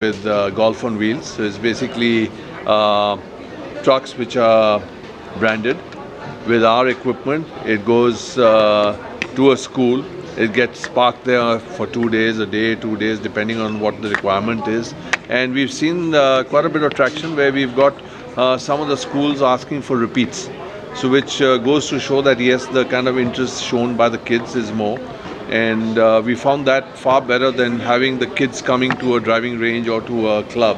with Golf on Wheels. So it's basically trucks which are branded with our equipment. It goes to a school. It gets parked there for 2 days, a day, 2 days, depending on what the requirement is. And we've seen quite a bit of traction where we've got some of the schools asking for repeats. So which goes to show that yes, the kind of interest shown by the kids is more. And we found that far better than having the kids coming to a driving range or to a club,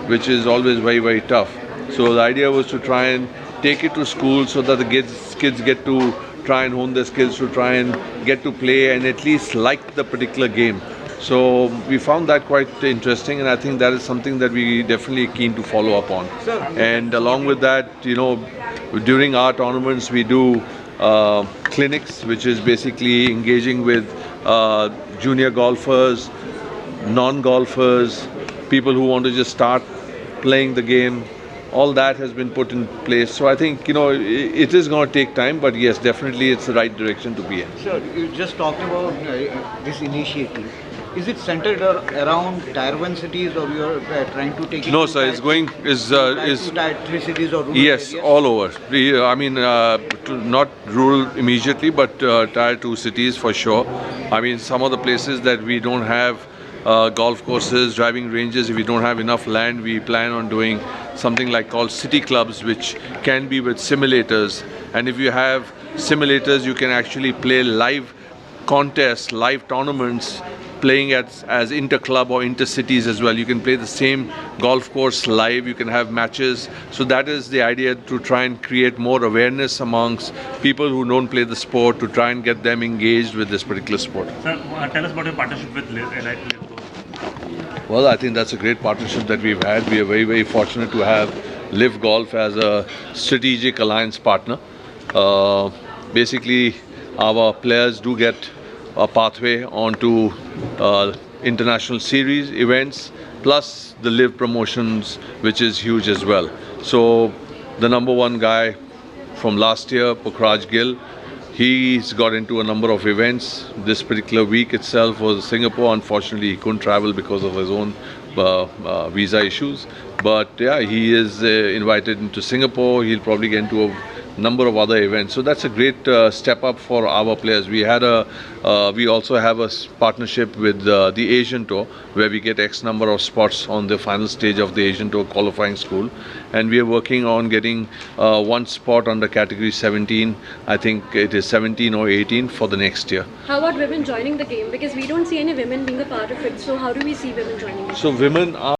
which is always very, very tough. So the idea was to try and take it to school so that the kids get to try and hone their skills, to try and get to play and at least like the particular game. So we found that quite interesting, and I think that is something that we definitely keen to follow up on. And along with that, you know, during our tournaments we do clinics, which is basically engaging with junior golfers, non-golfers, people who want to just start playing the game. All that has been put in place. So I think, you know, it is going to take time, but yes, definitely it's the right direction to be in. Sir, you just talked about this initiative. Is it centered around Tier 1 cities, or you are trying to take it? No, sir. It's going Tier 3 cities or rural yes, areas? all over. I mean, not rural immediately, but Tier 2 cities for sure. I mean, some of the places that we don't have golf courses, driving ranges, if we don't have enough land, we plan on doing something like called city clubs, which can be with simulators. And if you have simulators, you can actually play live contests, live tournaments, playing as inter-club or inter-cities as well. You can play the same golf course live, you can have matches. So that is the idea, to try and create more awareness amongst people who don't play the sport, to try and get them engaged with this particular sport. Sir, tell us about your partnership with Liv. Well, I think that's a great partnership that we've had. We are very, very fortunate to have Liv Golf as a strategic alliance partner. Basically, our players do get a pathway onto international series events, plus the Liv promotions, which is huge as well. So the number one guy from last year, Pukhraj Gill, he's got into a number of events. This particular week itself was Singapore. Unfortunately, he couldn't travel because of his own visa issues. But yeah, he is invited into Singapore. He'll probably get into a number of other events. So that's a great step up for our players. We also have a partnership with the Asian Tour, where we get X number of spots on the final stage of the Asian Tour qualifying school. And we are working on getting one spot under category 17. I think it is 17 or 18 for the next year. How about women joining the game? Because we don't see any women being a part of it. So how do we see women joining it? So women are